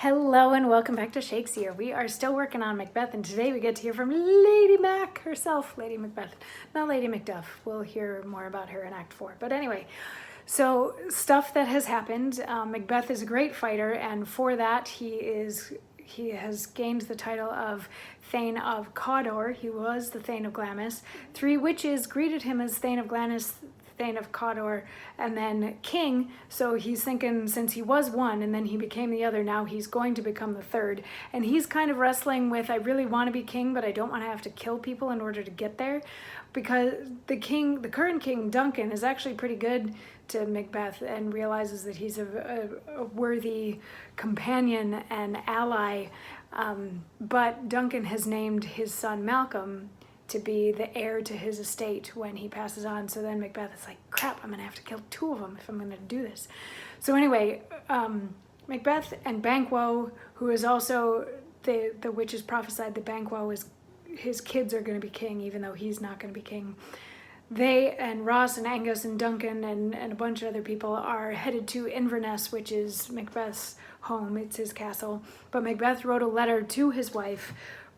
Hello and welcome back to Shakesyear. We are still working on Macbeth, and today we get to hear from Lady Mac herself, Lady Macbeth, not Lady Macduff. We'll hear more about her in Act 4. But anyway, so stuff that has happened. Macbeth is a great fighter, and for that he has gained the title of Thane of Cawdor. He was the Thane of Glamis. 3 witches greeted him as Thane of Glamis, Thane of Cawdor, and then king. So he's thinking, since he was one and then he became the other, now he's going to become the third. And he's kind of wrestling with, I really want to be king, but I don't want to have to kill people in order to get there, because the current king, Duncan, is actually pretty good to Macbeth and realizes that he's a worthy companion and ally. But Duncan has named his son Malcolm to be the heir to his estate when he passes on. So then Macbeth is like, crap, I'm gonna have to kill 2 of them if I'm gonna do this. So anyway, Macbeth and Banquo, who is also, the witches prophesied that Banquo is, his kids are gonna be king, even though he's not gonna be king. They and Ross and Angus and Duncan and a bunch of other people are headed to Inverness, which is Macbeth's home, it's his castle. But Macbeth wrote a letter to his wife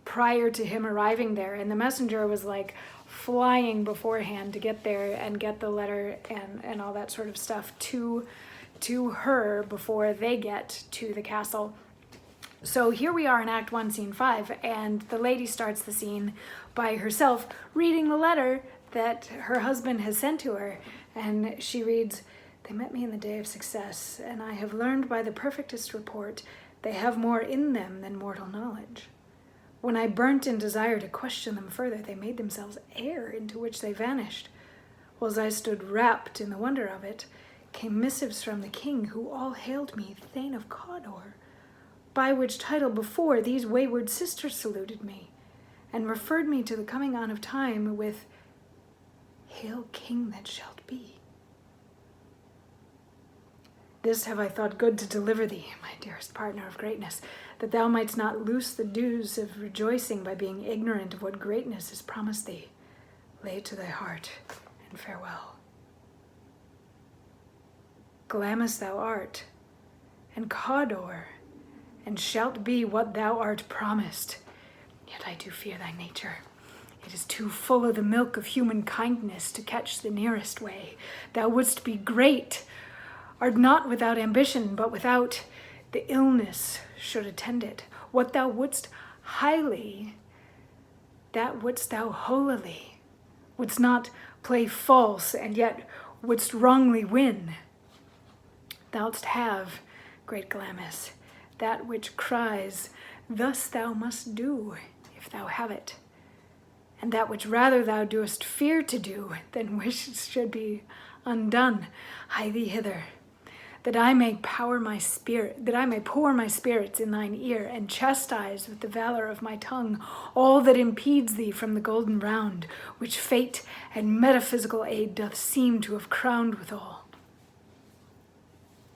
prior to him arriving there, and the messenger was like flying beforehand to get there and get the letter and all that sort of stuff to her before they get to the castle. So here we are in Act 1, Scene 5, and the lady starts the scene by herself reading the letter that her husband has sent to her, and she reads, "They met me in the day of success, and I have learned by the perfectest report they have more in them than mortal knowledge. When I burnt in desire to question them further, they made themselves air into which they vanished. While I stood wrapped in the wonder of it, came missives from the king, who all hailed me Thane of Cawdor, by which title before these wayward sisters saluted me, and referred me to the coming on of time with, Hail King that shalt be. This have I thought good to deliver thee, my dearest partner of greatness, that thou mightst not loose the dews of rejoicing by being ignorant of what greatness is promised thee. Lay it to thy heart, and farewell. Glamis thou art, and Cawdor, and shalt be what thou art promised. Yet I do fear thy nature. It is too full of the milk of human kindness to catch the nearest way. Thou wouldst be great, art not without ambition, but without the illness should attend it. What thou wouldst highly, that wouldst thou holily. Wouldst not play false, and yet wouldst wrongly win. Thou'dst have, great Glamis, that which cries, thus thou must do, if thou have it. And that which rather thou doest fear to do, than wish should be undone. Hie thee hither, that I may pour my spirits in thine ear, and chastise with the valor of my tongue all that impedes thee from the golden round, which fate and metaphysical aid doth seem to have crowned withal."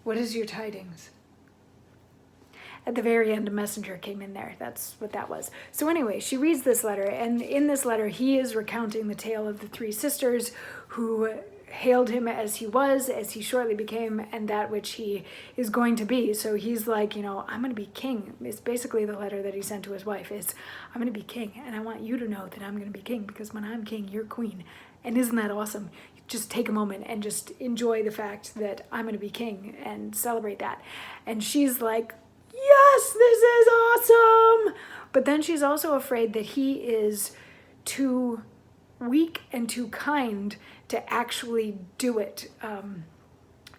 What is your tidings? At the very end, a messenger came in there. That's what that was. So anyway, she reads this letter, and in this letter, he is recounting the tale of the 3 sisters who hailed him as he shortly became, and that which he is going to be. So he's like, I'm going to be king. It's basically the letter that he sent to his wife. It's, I'm going to be king, and I want you to know that I'm going to be king, because when I'm king, you're queen. And isn't that awesome? Just take a moment and just enjoy the fact that I'm going to be king and celebrate that. And she's like, yes, this is awesome. But then she's also afraid that he is too weak and too kind to actually do it.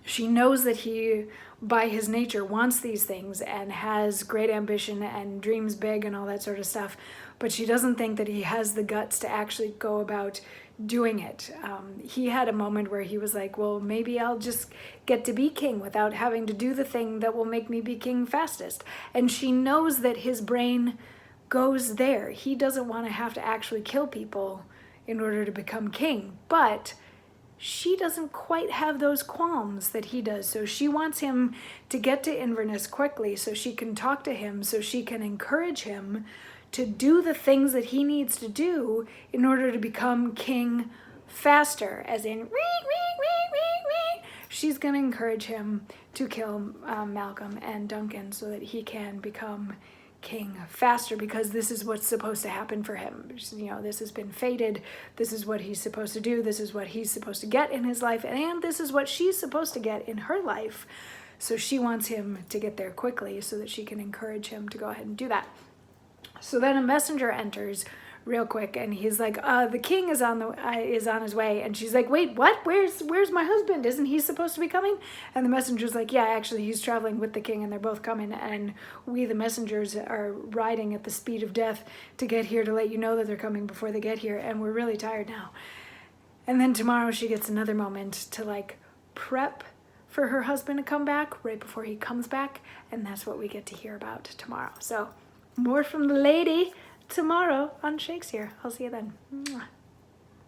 She knows that he, by his nature, wants these things and has great ambition and dreams big and all that sort of stuff, but she doesn't think that he has the guts to actually go about doing it. He had a moment where he was like, well, maybe I'll just get to be king without having to do the thing that will make me be king fastest. And she knows that his brain goes there. He doesn't want to have to actually kill people in order to become king, but she doesn't quite have those qualms that he does. So she wants him to get to Inverness quickly so she can talk to him, so she can encourage him to do the things that he needs to do in order to become king faster, as in, she's going to encourage him to kill Malcolm and Duncan so that he can become king faster, because this is what's supposed to happen for him. You know, this has been fated. This is what he's supposed to do. This is what he's supposed to get in his life, and this is what she's supposed to get in her life. So she wants him to get there quickly so that she can encourage him to go ahead and do that. So then a messenger enters real quick, and he's like, the king is on his way. And she's like, wait, what? Where's my husband? Isn't he supposed to be coming? And the messenger's like, yeah, actually he's traveling with the king, and they're both coming, and we, the messengers, are riding at the speed of death to get here to let you know that they're coming before they get here, and we're really tired now. And then tomorrow she gets another moment to like prep for her husband to come back right before he comes back, and that's what we get to hear about tomorrow. So more from the lady tomorrow on Shakesyear. I'll see you then. Mwah.